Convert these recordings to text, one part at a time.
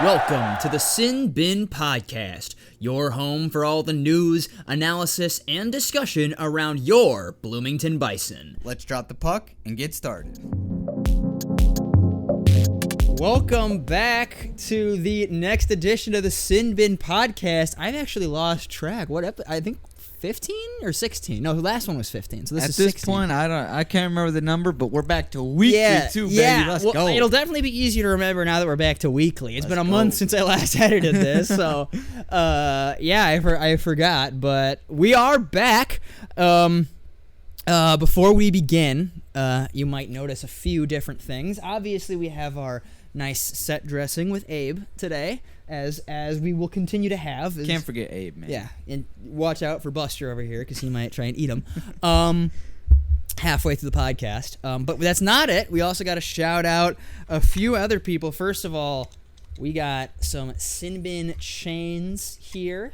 Welcome to the Sin Bin Podcast, your home for all the news, analysis, and discussion around your Bloomington Bison. Let's drop the puck and get started. Welcome back to the next edition of the Sin Bin Podcast. I've actually lost track. I think 15 or 16? No, the last one was 15. So this is 16. At this point, I can't remember the number, but we're back to weekly too, baby. Let's go. It'll definitely be easier to remember now that we're back to weekly. It's been a month since I last edited this, so I forgot, but we are back. Before we begin, you might notice a few different things. Obviously, we have our nice set dressing with Abe today, as we will continue to have. Can't forget Abe, man. Yeah, and watch out for Buster over here because he might try and eat him halfway through the podcast. But that's not it. We also got to shout out a few other people. First of all, we got some Sin Bin chains here.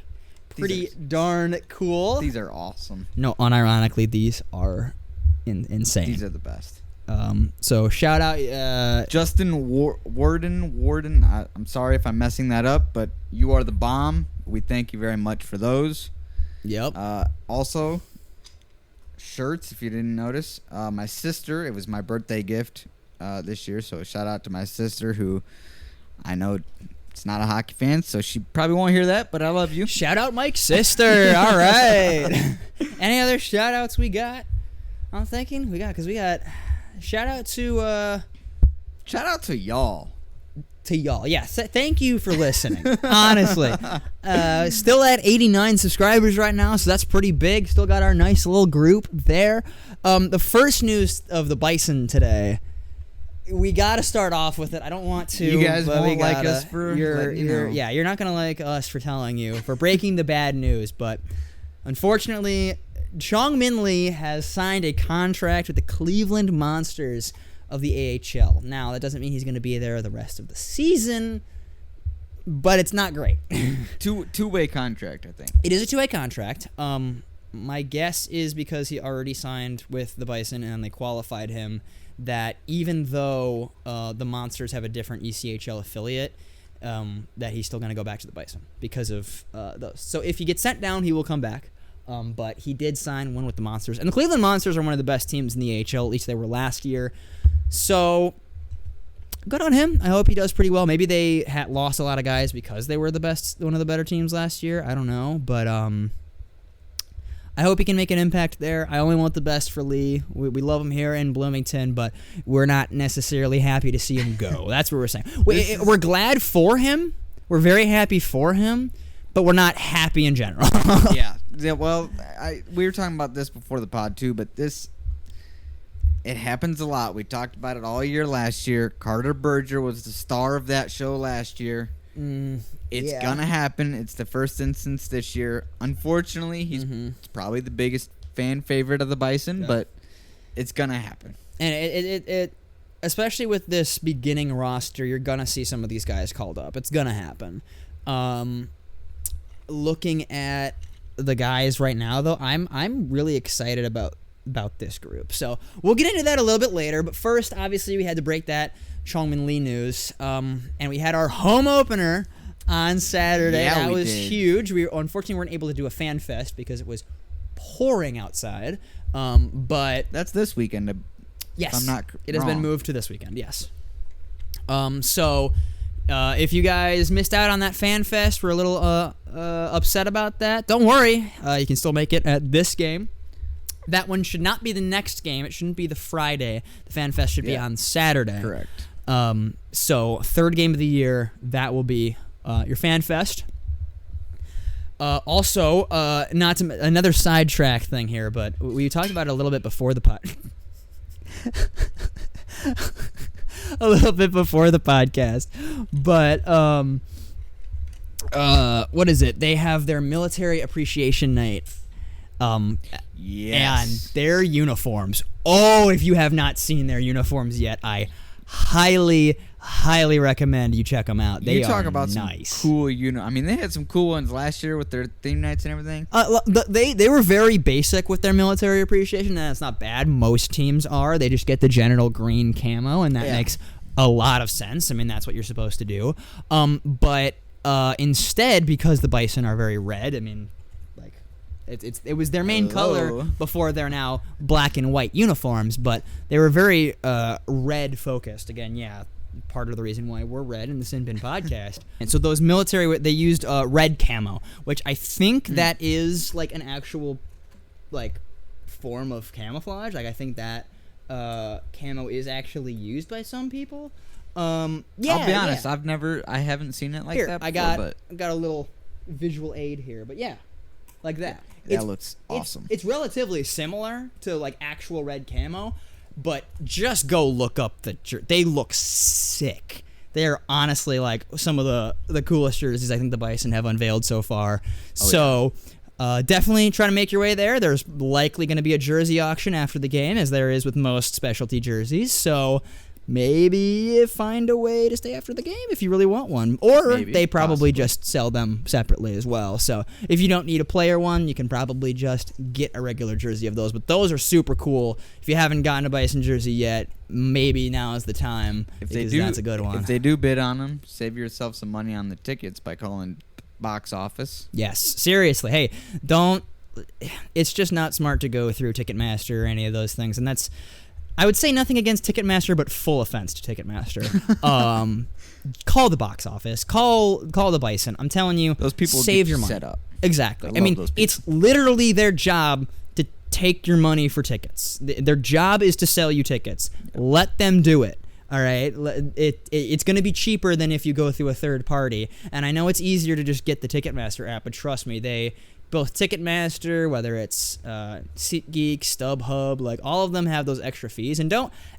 Pretty darn cool. These are awesome. No, unironically, these are insane. These are the best. So shout out Justin Warden. I'm sorry if I'm messing that up, but you are the bomb. We thank you very much for those. Yep. Also, shirts, if you didn't notice. My sister, it was my birthday gift this year, so shout out to my sister, who I know it's not a hockey fan, so she probably won't hear that, but I love you. Shout out Mike's sister. All right. Any other shout outs we got? I'm thinking we got shout out to y'all. To y'all. Yeah. Thank you for listening. Honestly. Still at 89 subscribers right now, so that's pretty big. Still got our nice little group there. The first news of the Bison today, we got to start off with it. I don't want to. You guys won't like us for Yeah, you're not going to like us for telling you, for breaking the bad news, but unfortunately, Chong-Min Lee has signed a contract with the Cleveland Monsters of the AHL. Now, that doesn't mean he's going to be there the rest of the season, but it's not great. Two-way contract, I think. It is a two-way contract. My guess is because he already signed with the Bison and they qualified him, that even though the Monsters have a different ECHL affiliate, that he's still going to go back to the Bison because of those. So if he gets sent down, he will come back. But he did sign one with the Monsters. And the Cleveland Monsters are one of the best teams in the AHL. At least they were last year. So, good on him. I hope he does pretty well. Maybe they had lost a lot of guys because they were one of the better teams last year. I don't know. But I hope he can make an impact there. I only want the best for Lee. We love him here in Bloomington, but we're not necessarily happy to see him go. That's what we're saying. We're glad for him. We're very happy for him, but we're not happy in general. Yeah, well, we were talking about this before the pod too, but it happens a lot. We talked about it all year last year. Carter Berger was the star of that show last year. It's gonna happen. It's the first instance this year. Unfortunately, he's probably the biggest fan favorite of the Bison, but it's gonna happen. And it especially with this beginning roster, you're gonna see some of these guys called up. It's gonna happen. Looking at the guys right now, though, I'm really excited about this group. So we'll get into that a little bit later. But first, obviously, we had to break that Chong-Min Lee news, and we had our home opener on Saturday. Yeah, that was did. huge. We unfortunately weren't able to do a fan fest because it was pouring outside. But that's this weekend. Yes, it has been moved to this weekend. Yes. So. If you guys missed out on that fan fest, we're a little upset about that. Don't worry, you can still make it at this game. That one should not be the next game. It shouldn't be the Friday. The fan fest should be on Saturday. Correct. So third game of the year, that will be your fan fest. Also, another sidetrack thing here, but we talked about it a little bit before the pod. A little bit before the podcast, but what is it? They have their military appreciation night, yes, and their uniforms. Oh, if you have not seen their uniforms yet, I highly recommend you check them out. They talk are about nice. Some cool I mean, they had some cool ones last year with their theme nights and everything. They were very basic with their military appreciation, and that's not bad. Most teams are. They just get the general green camo, and that makes a lot of sense. I mean, that's what you're supposed to do. But instead, because the Bison are very red, I mean, like it was their main color before they're now black and white uniforms, but they were very red focused. Again, yeah. Part of the reason why we're red in the Sin Bin podcast. And so those military, they used red camo, which I think that is like an actual like form of camouflage. Like I think that camo is actually used by some people. Yeah, I'll be honest, I haven't seen it like here, that before. I got a little visual aid here, but yeah, like that. That looks awesome. It's relatively similar to like actual red camo. But just go look up they look sick. They're honestly like some of the coolest jerseys I think the Bison have unveiled so far. Definitely try to make your way there. There's likely going to be a jersey auction after the game, as there is with most specialty jerseys. So maybe find a way to stay after the game if you really want one. Or they probably just sell them separately as well. So if you don't need a player one, you can probably just get a regular jersey of those. But those are super cool. If you haven't gotten a Bison jersey yet, maybe now is the time, because that's a good one. If they do bid on them, save yourself some money on the tickets by calling box office. Yes, seriously. Hey, it's just not smart to go through Ticketmaster or any of those things. And that's... I would say nothing against Ticketmaster, but full offense to Ticketmaster. Call the box office. Call the Bison. I'm telling you, those people save get your money. Set up. Exactly. I mean, it's literally their job to take your money for tickets. Their job is to sell you tickets. Let them do it. All right, it's going to be cheaper than if you go through a third party. And I know it's easier to just get the Ticketmaster app, but trust me, both Ticketmaster, whether it's SeatGeek, StubHub, like all of them have those extra fees. And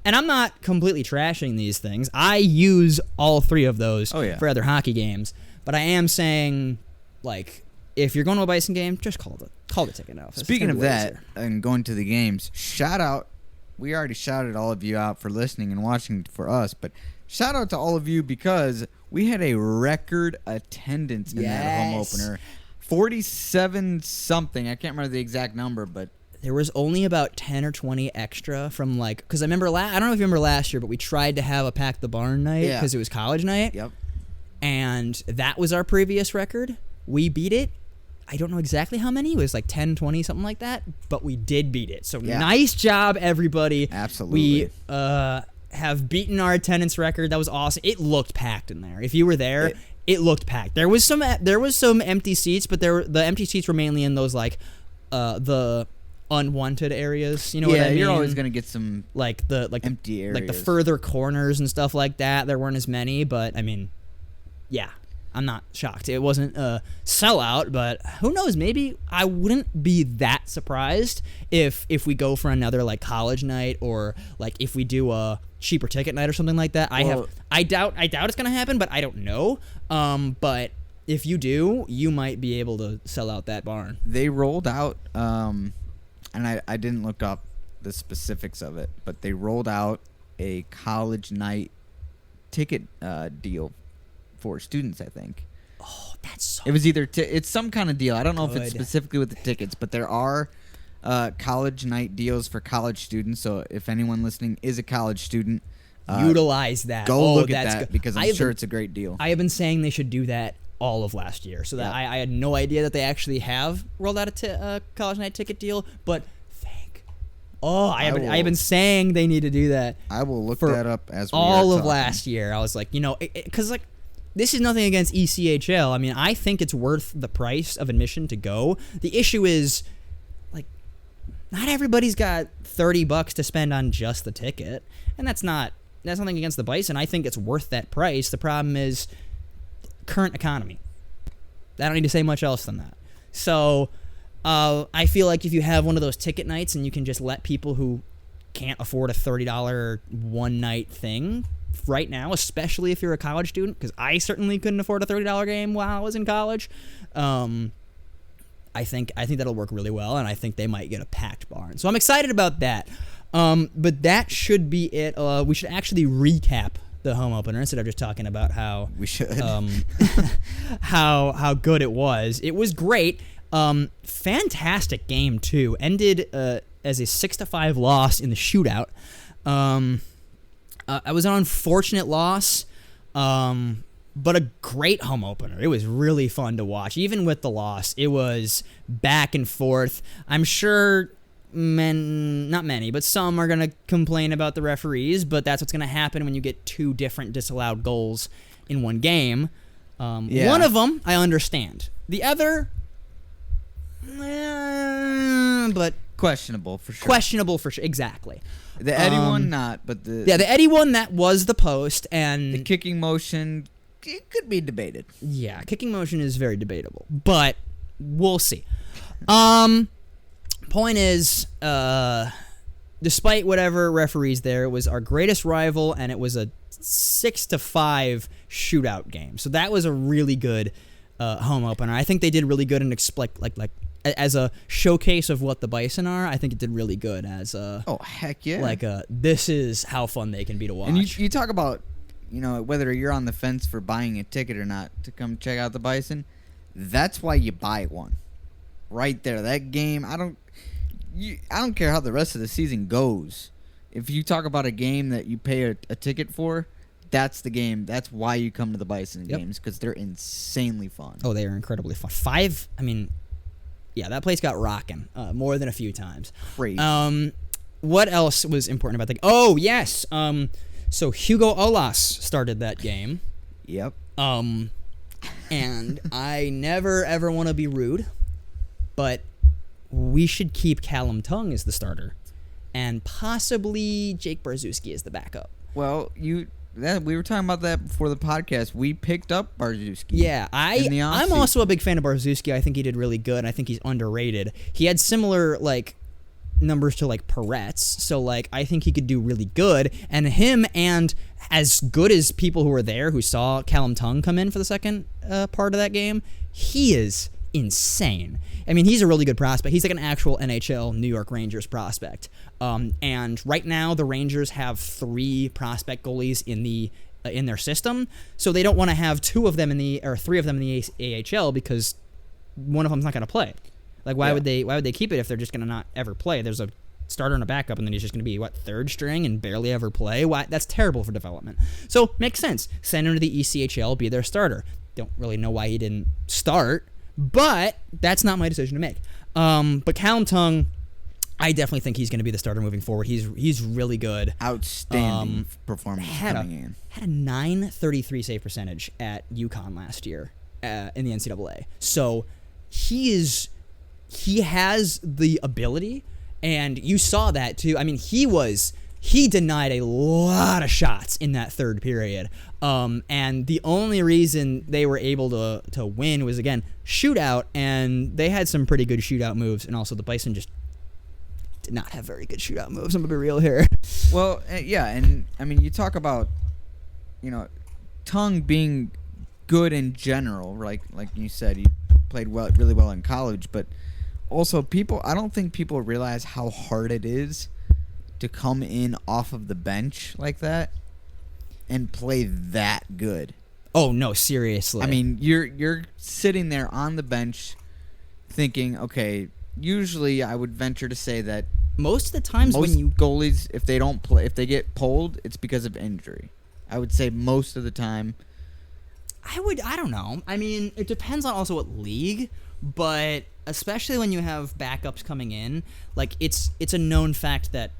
I'm not completely trashing these things. I use all three of those for other hockey games. But I am saying, like, if you're going to a Bison game, just call the ticket office. Speaking of that, and going to the games, shout out. We already shouted all of you out for listening and watching for us, but shout out to all of you because we had a record attendance in that home opener. 47 something. I can't remember the exact number, but there was only about 10 or 20 extra from like, because I remember I don't know if you remember last year, but we tried to have a Pack the Barn night because it was college night. Yep. And that was our previous record. We beat it. I don't know exactly how many. It was like 10, 20, something like that, but we did beat it. So nice job, everybody. Absolutely. We have beaten our attendance record. That was awesome. It looked packed in there. If you were there, it looked packed. There was some empty seats, but the empty seats were mainly in those like the unwanted areas. You know what I mean? You're always gonna get some like empty areas, like the further corners and stuff like that. There weren't as many, but I mean, yeah, I'm not shocked. It wasn't a sellout, but who knows? Maybe I wouldn't be that surprised if we go for another like college night, or like if we do a cheaper ticket night or something like that. I doubt it's gonna happen, but I don't know. But if you do, you might be able to sell out that barn. They rolled out, and I didn't look up the specifics of it, but they rolled out a college night ticket deal for students, I think. Oh, that's so... It was either... it's some kind of deal. I don't know if it's specifically with the tickets, but there are college night deals for college students, so if anyone listening is a college student... utilize that. Go look at that, because I'm sure it's a great deal. I have been saying they should do that all of last year, so that I had no idea that they actually have rolled out a college night ticket deal, but... I've been saying they need to do that. I will look that up as we all of last year. I was like, because like this is nothing against ECHL. I mean, I think it's worth the price of admission to go. The issue is, like, not everybody's got $30 to spend on just the ticket, and that's nothing against the Bison. I think it's worth that price. The problem is current economy. I don't need to say much else than that. So. I feel like if you have one of those ticket nights and you can just let people who can't afford a $30 one night thing right now, especially if you're a college student, because I certainly couldn't afford a $30 game while I was in college, I think that'll work really well, and I think they might get a packed barn. So I'm excited about that. But that should be it. We should actually recap the home opener instead of just talking about how we should how good it was. It was great. Fantastic game too. Ended as a 6-5 loss in the shootout. It was an unfortunate loss, but a great home opener. It was really fun to watch. Even with the loss, it was back and forth. I'm sure not many, but some are going to complain about the referees, but that's what's going to happen when you get two different disallowed goals in one game. One of them, I understand. The other, but... Questionable for sure. Questionable for sure, exactly. The Eddie one, not, but the... Yeah, the Eddie one, that was the post, and... The kicking motion, it could be debated. Yeah, kicking motion is very debatable, but we'll see. Point is, despite whatever referees there, it was our greatest rival, and it was a 6-5 shootout game. So that was a really good home opener. I think they did really good and like as a showcase of what the Bison are. I think it did really good as a heck yeah, this is how fun they can be to watch. And you talk about whether you're on the fence for buying a ticket or not to come check out the Bison. That's why you buy one, right there. That game, I don't care how the rest of the season goes. If you talk about a game that you pay a ticket for, that's the game. That's why you come to the Bison games, because they're insanely fun. Oh, they are incredibly fun. Yeah, that place got rocking more than a few times. Crazy. What else was important about the game? Oh, yes. So Hugo Olas started that game. Yep. And I never, ever want to be rude, but we should keep Callum Tongue as the starter and possibly Jake Barszewski as the backup. Well, we were talking about that before the podcast. We picked up Barszewski. Yeah, I'm also a big fan of Barszewski. I think he did really good, and I think he's underrated. He had similar numbers to Peretz, so I think he could do really good. And him, and as good as people who were there who saw Callum Tongue come in for the second part of that game, he is insane. I mean, he's a really good prospect. He's like an actual NHL New York Rangers prospect. And right now, the Rangers have 3 prospect goalies in their system, so they don't want to have 3 of them in the AHL because one of them's not going to play. Why would they keep it if they're just going to not ever play? There's a starter and a backup, and then he's just going to be third string and barely ever play. Why? That's terrible for development. So makes sense. Send him to the ECHL, be their starter. Don't really know why he didn't start, but that's not my decision to make. But Callum Tongue, I definitely think he's going to be the starter moving forward. He's really good. Outstanding performance coming in. Had a .933 save percentage at UConn last year in the NCAA. So he has the ability, and you saw that too. I mean, he denied a lot of shots in that third period. And the only reason they were able to win was, again, shootout, and they had some pretty good shootout moves, and also the Bison just did not have very good shootout moves. I'm going to be real here. Well, yeah, and I mean, you talk about, Tongue being good in general, like you said, he played really well in college, but also I don't think people realize how hard it is to come in off of the bench like that and play that good. Oh no, seriously. I mean, you're sitting there on the bench thinking, okay, usually I would venture to say that most of the times most when you goalies, if they don't play, if they get pulled, it's because of injury. I would say most of the time. I don't know. I mean, it depends on also what league, but especially when you have backups coming in, it's a known fact that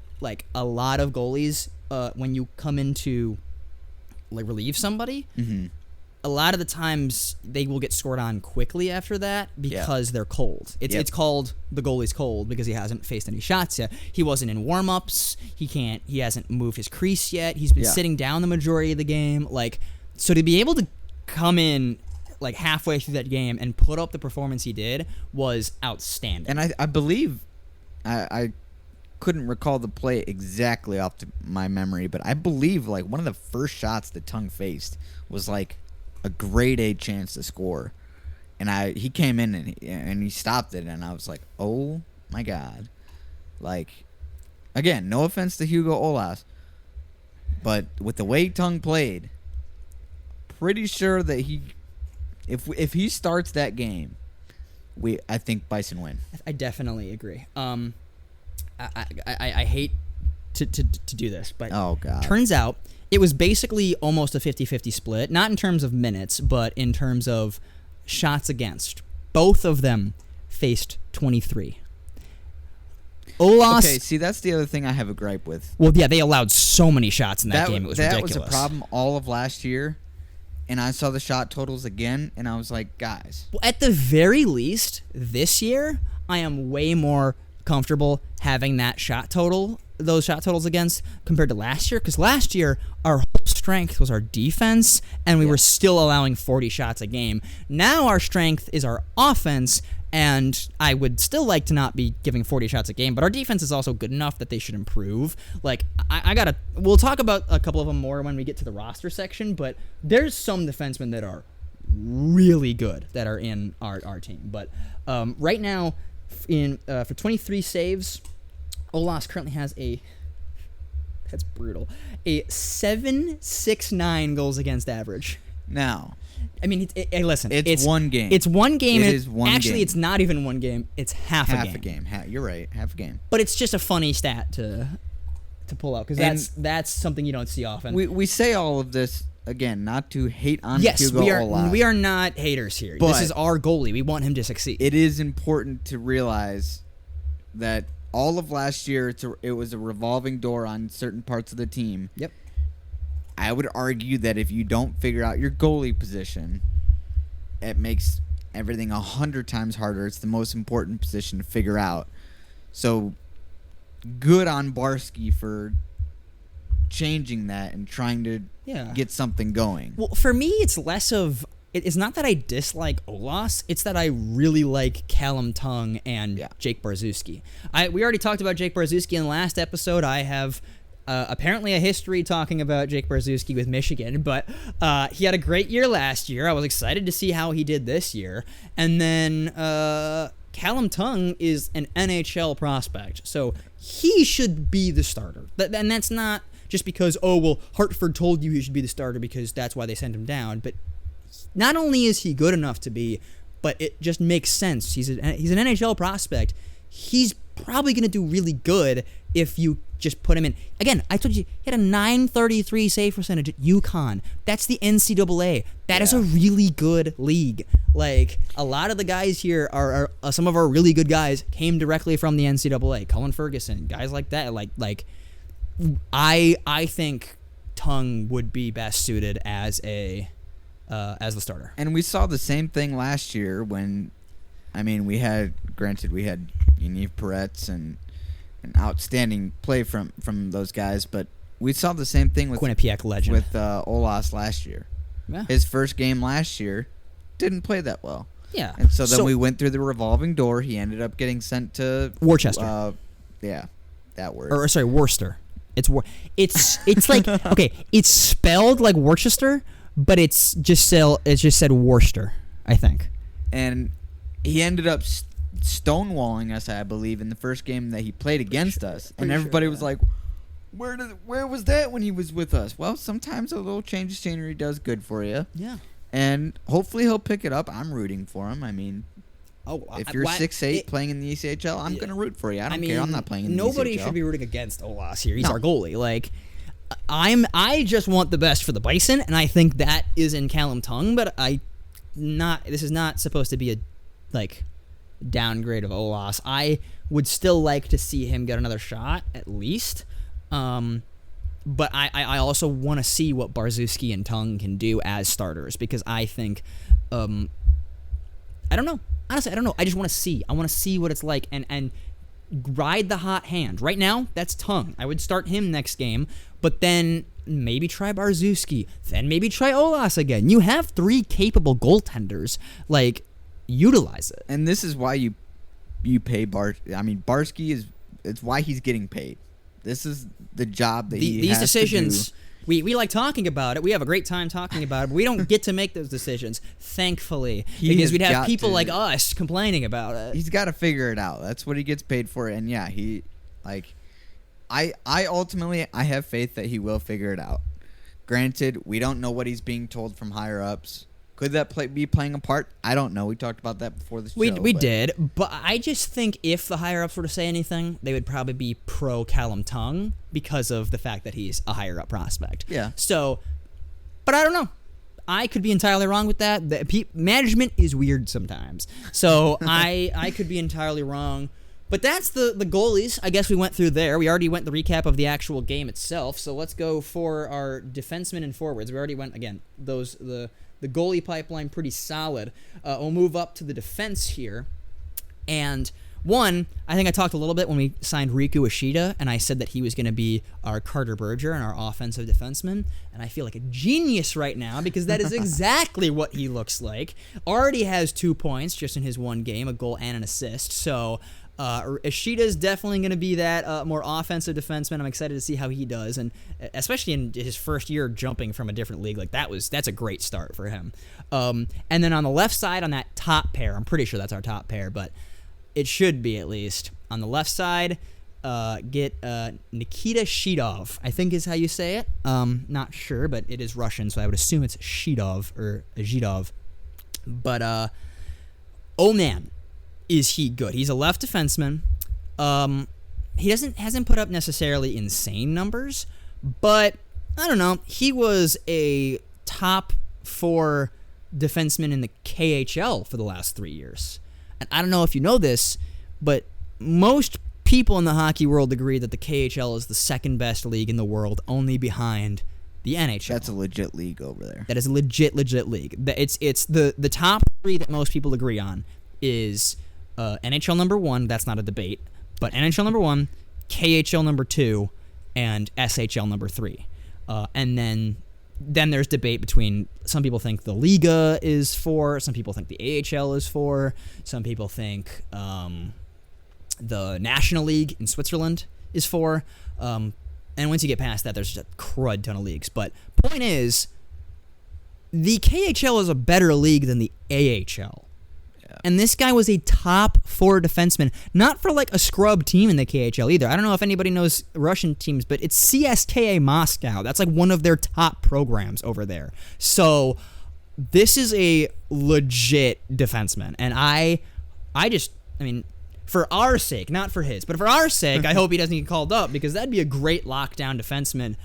a lot of goalies, when you come in to relieve somebody, a lot of the times they will get scored on quickly after that because they're cold. It's called the goalie's cold because he hasn't faced any shots yet. He wasn't in warm-ups. He hasn't moved his crease yet. He's been sitting down the majority of the game. So to be able to come in halfway through that game and put up the performance he did was outstanding. And I believe I couldn't recall the play exactly off my memory, but I believe one of the first shots that Tongue faced was a grade A chance to score, and he came in and he stopped it, and I was like, oh my god, again, no offense to Hugo Olas, but with the way Tongue played, pretty sure that if he starts that game, I think Bison win. I definitely agree. I hate to do this, but oh god, turns out It was basically almost a 50-50 split, not in terms of minutes, but in terms of shots against. Both of them faced 23. Olas. Okay, see, that's the other thing I have a gripe with. Well, yeah, they allowed so many shots in that game. It was ridiculous. That was a problem all of last year, and I saw the shot totals again, and I was like, guys. Well, at the very least, this year, I am way more comfortable having those shot totals against compared to last year, because last year, our whole strength was our defense, and we were still allowing 40 shots a game. Now our strength is our offense, and I would still like to not be giving 40 shots a game, but our defense is also good enough that they should improve. Like, we'll talk about a couple of them more when we get to the roster section, but there's some defensemen that are really good that are in our team. But right now, for 23 saves, Olas currently has that's brutal, a 7.69 goals against average. Now, I mean, listen. It's one game. It's one game. It is one actually, game. it's not even one game. It's half a game. Half a game. You're right. Half a game. But it's just a funny stat to pull out, because that's something you don't see often. We say all of this again, not to hate on yes, Hugo Olas. we are not haters here. But this is our goalie. We want him to succeed. It is important to realize that all of last year it was a revolving door on certain parts of the team. Yep. I would argue that if you don't figure out your goalie position, it makes everything 100 times harder. It's the most important position to figure out. So, good on Barsky for changing that and trying to get something going. Well, for me, it's less of... It's not that I dislike Olas. It's that I really like Callum Tongue and Jake Barszewski. We already talked about Jake Barszewski in the last episode. I have... apparently a history talking about Jake Barszewski with Michigan, but he had a great year last year. I was excited to see how he did this year. And then Callum Tongue is an NHL prospect, so he should be the starter. And that's not just because, Hartford told you he should be the starter because that's why they sent him down. But not only is he good enough to be, but it just makes sense. He's an NHL prospect. He's probably going to do really good if you just put him in. Again, I told you, he had a .933 save percentage at UConn. That's the NCAA. That is a really good league. Like, a lot of the guys here are some of our really good guys came directly from the NCAA. Cullen Ferguson, guys like that. Like, I think Tongue would be best suited as the starter. And we saw the same thing last year when, we had Yaniv Peretz and an outstanding play from those guys, but we saw the same thing with Quinnipiac legend with Olas last year. Yeah. His first game last year didn't play that well. Yeah, and so then we went through the revolving door. He ended up getting sent to Worcester. That word. Or sorry, Worcester. It's like okay, it's spelled like Worcester, but it's just said Worcester, I think. And he ended up stonewalling us, I believe, in the first game that he played against us, and everybody was like, "Where was that when he was with us?" Well, sometimes a little change of scenery does good for you. Yeah, and hopefully he'll pick it up. I'm rooting for him. If you're 6'8" playing in the ECHL, I'm gonna root for you. I don't care. I'm not playing in the ECHL. Nobody should be rooting against Olas here. He's our goalie. Like, I just want the best for the Bison, and I think that is in Callum Tongue. But this is not supposed to be a downgrade of Olas. I would still like to see him get another shot at least, but I also want to see what Barszewski and Tongue can do as starters, because I think I don't know, honestly I don't know, I just want to see. I want to see what it's like and ride the hot hand. Right now that's Tongue. I would start him next game, but then maybe try Barszewski, then maybe try Olas again. You have 3 capable goaltenders. Utilize it. And this is why you pay Barsky it's why he's getting paid. This is the job that he these has decisions to do. We like talking about it. We have a great time talking about it, but we don't get to make those decisions, thankfully, because we'd have people like us complaining about it. He's got to figure it out. That's what he gets paid for. And I ultimately have faith that he will figure it out. Granted, we don't know what he's being told from higher ups. Could that be playing a part? I don't know. We talked about that before the show. We did, but I just think if the higher-ups were to say anything, they would probably be pro-Callum Tongue because of the fact that he's a higher-up prospect. Yeah. So, but I don't know. I could be entirely wrong with that. Management is weird sometimes. So I could be entirely wrong. But that's the goalies. I guess we went through there. We already went the recap of the actual game itself. So let's go for our defensemen and forwards. We already went, again, the goalie pipeline pretty solid. We'll move up to the defense here. And one, I think I talked a little bit when we signed Riku Ishida, and I said that he was going to be our Carter Berger and our offensive defenseman. And I feel like a genius right now because that is exactly what he looks like. Already has 2 points just in his one game, a goal and an assist. So Ishida is definitely going to be that more offensive defenseman. I'm excited to see how he does, and especially in his first year jumping from a different league, like that's a great start for him. And then on the left side, on that top pair, I'm pretty sure that's our top pair, but it should be at least on the left side. Get Nikita Shidov, I think is how you say it. Not sure, but it is Russian, so I would assume it's Shidov or Zhidov. But oh man, is he good? He's a left defenseman. He hasn't put up necessarily insane numbers, but I don't know. He was a top 4 defenseman in the KHL for the last 3 years. And I don't know if you know this, but most people in the hockey world agree that the KHL is the second best league in the world, only behind the NHL. That's a legit league over there. That is a legit league. It's the top 3 that most people agree on is NHL number 1, that's not a debate, but NHL number 1, KHL number 2, and SHL number 3. And then there's debate between, some people think the Liga is 4, some people think the AHL is 4, some people think the National League in Switzerland is 4. And once you get past that, there's just a crud ton of leagues. But point is, the KHL is a better league than the AHL. And this guy was a top 4 defenseman, not for like a scrub team in the KHL either. I don't know if anybody knows Russian teams, but it's CSKA Moscow. That's like one of their top programs over there. So this is a legit defenseman. And I mean, for our sake, not for his, but for our sake, I hope he doesn't get called up because that'd be a great lockdown defenseman.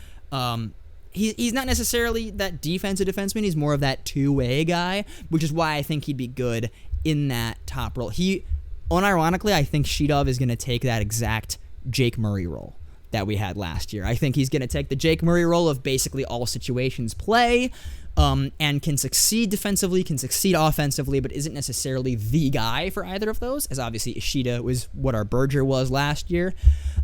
He's not necessarily that defensive defenseman. He's more of that two-way guy, which is why I think he'd be good in that top role. Unironically, I think Shidov is going to take that exact Jake Murray role that we had last year. I think he's going to take the Jake Murray role of basically all situations play, and can succeed defensively, can succeed offensively, but isn't necessarily the guy for either of those, as obviously Ishida was what our Berger was last year.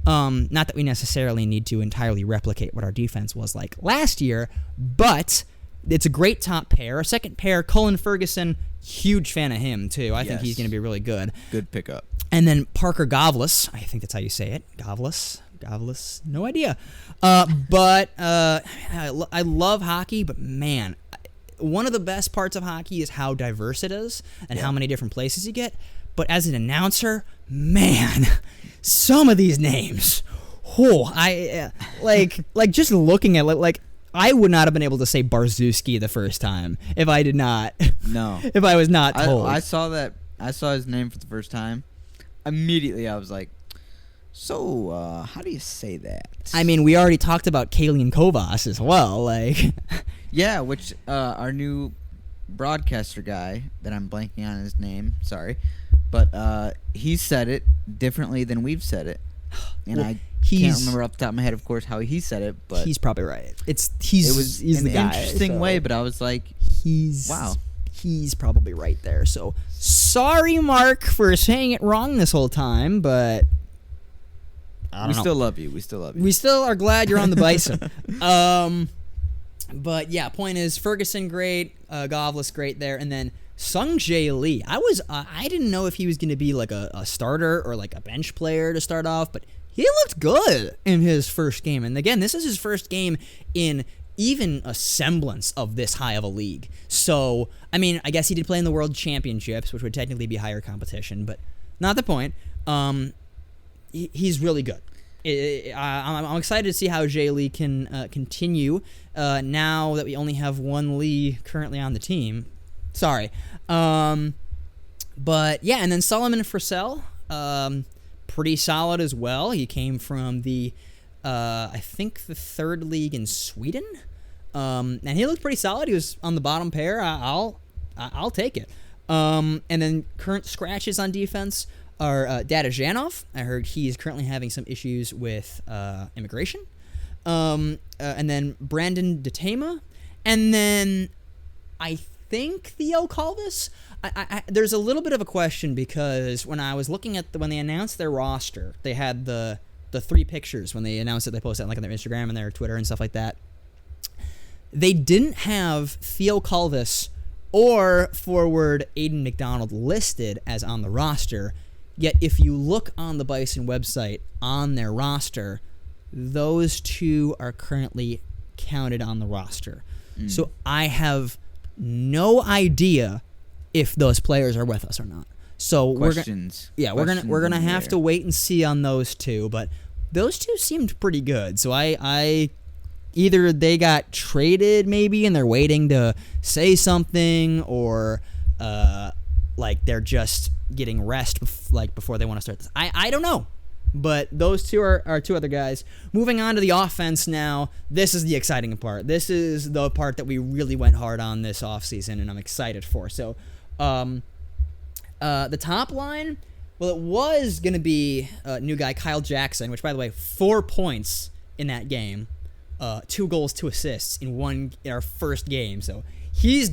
Not that we necessarily need to entirely replicate what our defense was like last year, but it's a great top pair. Our second pair, Cullen Ferguson, huge fan of him too. I think he's going to be really good. Good pickup. And then Parker Govlis, I think that's how you say it. Govlis, no idea. But I love hockey, but man, one of the best parts of hockey is how diverse it is and how many different places you get. But as an announcer, man, some of these names, like just looking at it, like I would not have been able to say Barzuski the first time if I did not. No. If I was not told. I saw that. I saw his name for the first time. Immediately, I was like, "So, how do you say that?" I mean, we already talked about Kalian Kovas as well. Like, yeah, which our new broadcaster guy that I'm blanking on his name. Sorry, but he said it differently than we've said it, and I can't remember off the top of my head, of course, how he said it. But he's probably right. He's an the guy, interesting way, but I was like, wow. He's probably right there. So sorry, Mark, for saying it wrong this whole time, but we still love you. We still are glad you're on the Bison. But yeah, point is, Ferguson great, Govlis great there, and then Sung Jae Lee. I didn't know if he was going to be like a starter or like a bench player to start off, but he looked good in his first game. And again, this is his first game in even a semblance of this high of a league. So, I mean, I guess he did play in the World Championships, which would technically be higher competition, but not the point. He's really good. I'm excited to see how Jae Lee can continue now that we only have one Lee currently on the team. Sorry. But yeah, and then Solomon Forsell, pretty solid as well. He came from the, I think the 3rd league in Sweden, and he looked pretty solid. He was on the bottom pair. I'll take it. And then current scratches on defense are Dada Janov. I heard he's currently having some issues with immigration. And then Brandon DeTema, and then I think Theo Calvis. There's a little bit of a question because when I was looking at when they announced their roster, they had the 3 pictures when they announced it. They posted it like on their Instagram and their Twitter and stuff like that. They didn't have Theo Calvis or forward Aiden McDonald listed as on the roster. Yet if you look on the Bison website on their roster, those 2 are currently counted on the roster. So I have no idea if those players are with us or not. So we're gonna have to wait and see on those 2. But those 2 seemed pretty good. So I either they got traded maybe and they're waiting to say something, or like they're just getting rest before they want to start this. I don't know. But those 2 are 2 other guys. Moving on to the offense now. This is the exciting part. This is the part that we really went hard on this offseason, and I'm excited for. So, the top line, well, it was going to be new guy Kyle Jackson, which, by the way, 4 points in that game. 2 goals, 2 assists in our first game. So he's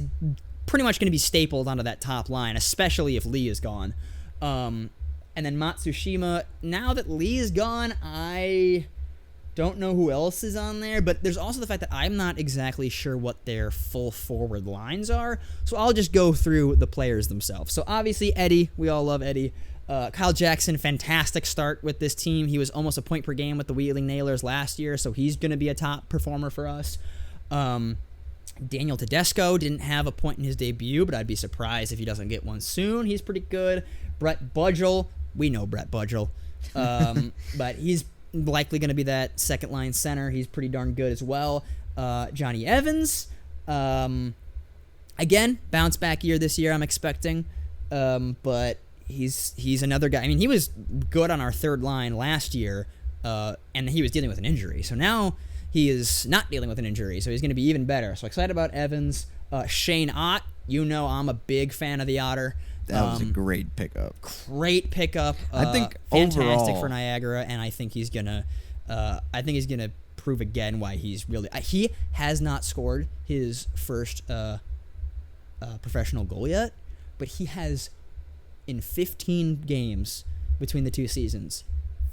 pretty much going to be stapled onto that top line, especially if Lee is gone. And then Matsushima, now that Lee is gone, I don't know who else is on there, but there's also the fact that I'm not exactly sure what their full forward lines are, so I'll just go through the players themselves. So obviously Eddie, we all love Eddie. Kyle Jackson, fantastic start with this team. He was almost a point per game with the Wheeling Nailers last year, so he's going to be a top performer for us. Daniel Tedesco didn't have a point in his debut, but I'd be surprised if he doesn't get one soon. He's pretty good. Brett Budgel, we know Brett Budgel, but he's likely going to be that second line center. He's pretty darn good as well. Johnny Evans, again, bounce back year this year I'm expecting, but he's another guy. I mean, he was good on our third line last year, and he was dealing with an injury. So now he is not dealing with an injury, so he's going to be even better. So excited about Evans. Shane Ott, you know I'm a big fan of the Otter. That was a great pickup. Great pickup. I think fantastic overall for Niagara, and I think he's gonna. Prove again why he's really. He has not scored his first professional goal yet, but he has, in 15 games between the 2 seasons,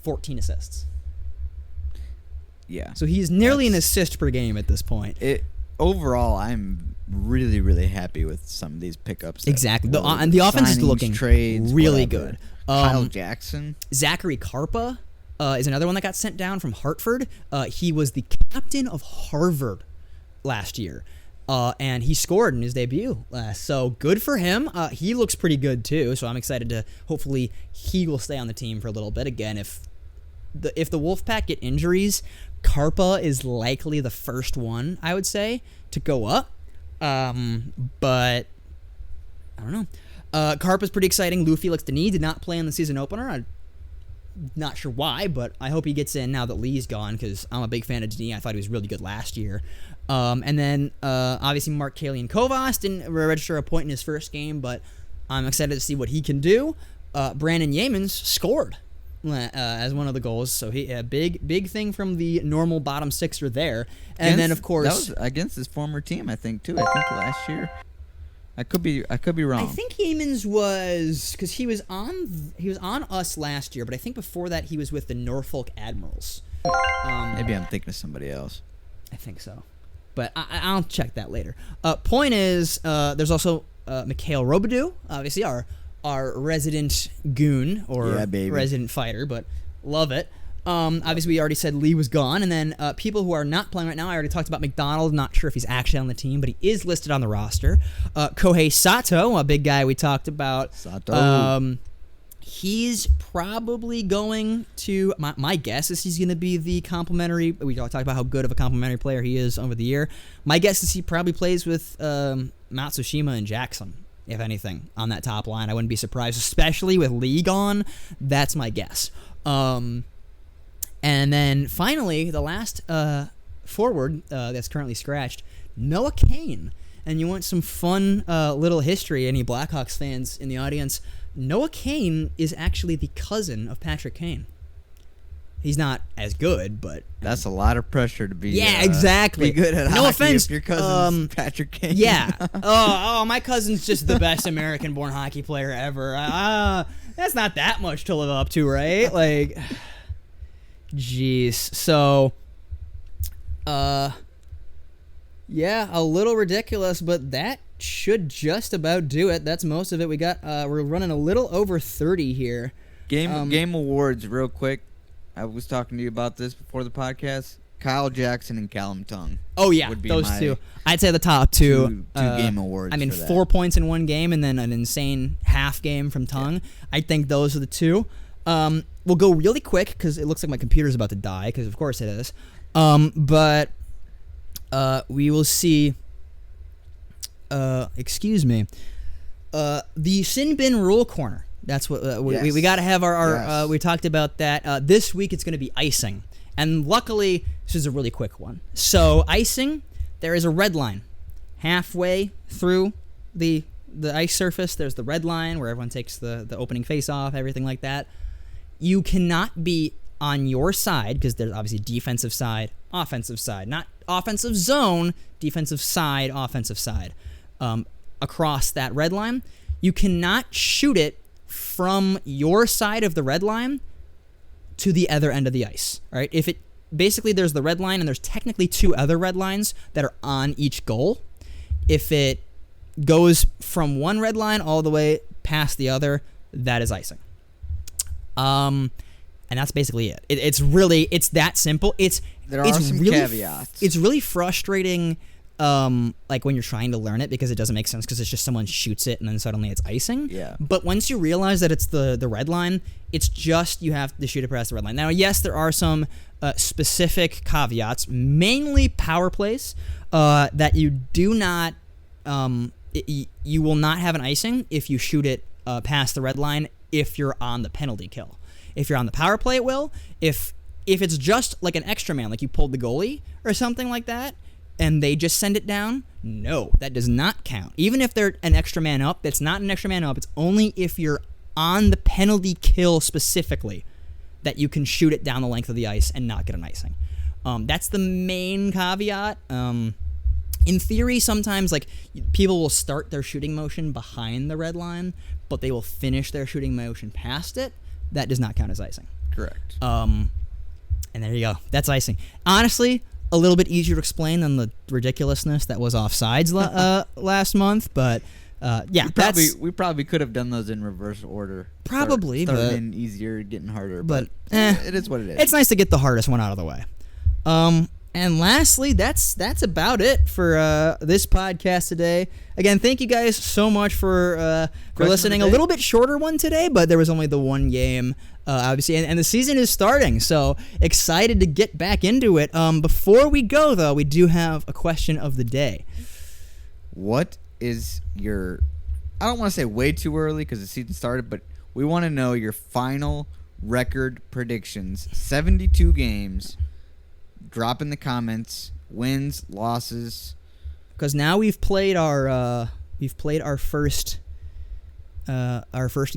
14 assists. Yeah. So he's nearly an assist per game at this point. Overall, I'm really, really happy with some of these pickups. Exactly. And the offense is looking trades, really whatever. good. Kyle Jackson. Zachary Karpa is another one that got sent down from Hartford. He was the captain of Harvard last year, and he scored in his debut. So good for him. He looks pretty good too, so I'm excited to hopefully he will stay on the team for a little bit. Again, if the Wolfpack get injuries, Karpa is likely the first one, I would say, to go up. But I don't know. Karpa's pretty exciting. Lou Felix Denis did not play in the season opener. I'm not sure why, but I hope he gets in now that Lee's gone, because I'm a big fan of Denis. I thought he was really good last year. And then obviously Mark Kalian Kovas didn't register a point in his first game, but I'm excited to see what he can do. Brandon Yeamans scored as one of the goals, so he a big thing from the normal bottom sixer there. And then of course that was against his former team, I think too. I think last year. I could be wrong. I think Yeamans was, because he was on us last year, but I think before that he was with the Norfolk Admirals. Maybe I'm thinking of somebody else. I think so, but I'll check that later. Point is, there's also Mikhail Robidoux, obviously our resident goon or resident fighter, but love it. Obviously, we already said Lee was gone, and then people who are not playing right now, I already talked about McDonald. Not sure if he's actually on the team, but he is listed on the roster. Kohei Sato, a big guy we talked about. Sato. He's probably going to. My guess is he's going to be the complimentary. We talked about how good of a complimentary player he is over the year. My guess is he probably plays with Matsushima and Jackson, if anything, on that top line. I wouldn't be surprised, especially with Lee gone. That's my guess. And then finally, the last forward that's currently scratched, Noah Kane. And you want some fun little history, any Blackhawks fans in the audience, Noah Kane is actually the cousin of Patrick Kane. He's not as good, but that's a lot of pressure to be. Exactly. Be good at no hockey offense, if your cousin's Patrick Kane. Yeah. My cousin's just the best American-born hockey player ever. That's not that much to live up to, right? Like, jeez. So, yeah, a little ridiculous, but that should just about do it. That's most of it. We got. We're running a little over 30 here. Game awards, real quick. I was talking to you about this before the podcast. Kyle Jackson and Callum Tongue. Oh yeah, those two. I'd say the top two. Two game awards. I mean, for that. 4 points in one game, and then an insane half game from Tongue. Yeah. I think those are the two. We'll go really quick because it looks like my computer's about to die. Because of course it is. But we will see. Excuse me. The Sin Bin Rule Corner. That's what we got to have our yes. We talked about that. This week it's going to be icing. And luckily, this is a really quick one. So icing, there is a red line. Halfway through the ice surface, there's the red line where everyone takes the opening face off, everything like that. You cannot be on your side, because there's obviously defensive side, offensive side. Not offensive zone, defensive side, offensive side. Across that red line, you cannot shoot it from your side of the red line to the other end of the ice. All right? If it basically there's the red line and there's technically two other red lines that are on each goal. If it goes from one red line all the way past the other, that is icing. And that's basically it. It's that simple. There are some caveats. It's really frustrating. Like when you're trying to learn it because it doesn't make sense because it's just someone shoots it and then suddenly it's icing. Yeah. But once you realize that it's the red line, it's just you have to shoot it past the red line. Now, yes, there are some specific caveats, mainly power plays, that you do not, you will not have an icing if you shoot it past the red line if you're on the penalty kill. If you're on the power play, it will. If it's just like an extra man, like you pulled the goalie or something like that, and they just send it down, no, that does not count. Even if they're an extra man up, that's not an extra man up. It's only if you're on the penalty kill specifically that you can shoot it down the length of the ice and not get an icing. That's the main caveat. In theory, sometimes like people will start their shooting motion behind the red line, but they will finish their shooting motion past it. That does not count as icing. Correct. And there you go. That's icing. Honestly, a little bit easier to explain than the ridiculousness that was offsides last month, but yeah, we probably could have done those in reverse order. Probably, starting easier, getting harder. But it is what it is. It's nice to get the hardest one out of the way. And lastly, that's about it for this podcast today. Again, thank you guys so much for listening. A little bit shorter one today, but there was only the one game, obviously, and the season is starting, so excited to get back into it. Before we go, though, we do have a question of the day. What is your... I don't want to say way too early because the season started, but we want to know your final record predictions. 72 games... Drop in the comments, wins, losses. Because now we've played our first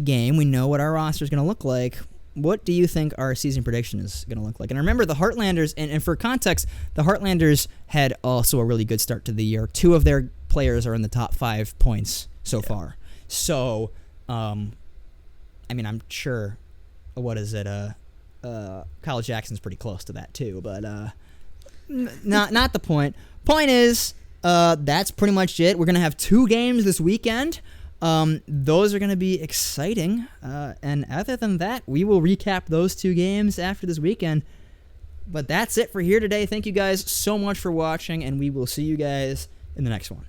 game. We know what our roster is going to look like. What do you think our season prediction is going to look like? And remember, the Heartlanders, and for context, the Heartlanders had also a really good start to the year. 2 of their players are in the top 5 points so far. So, I mean, I'm sure. What is it? Kyle Jackson's pretty close to that too, but not the point. Point is, that's pretty much it. We're gonna have 2 games this weekend. Those are gonna be exciting. And other than that, we will recap those 2 games after this weekend. But that's it for here today. Thank you guys so much for watching, and we will see you guys in the next one.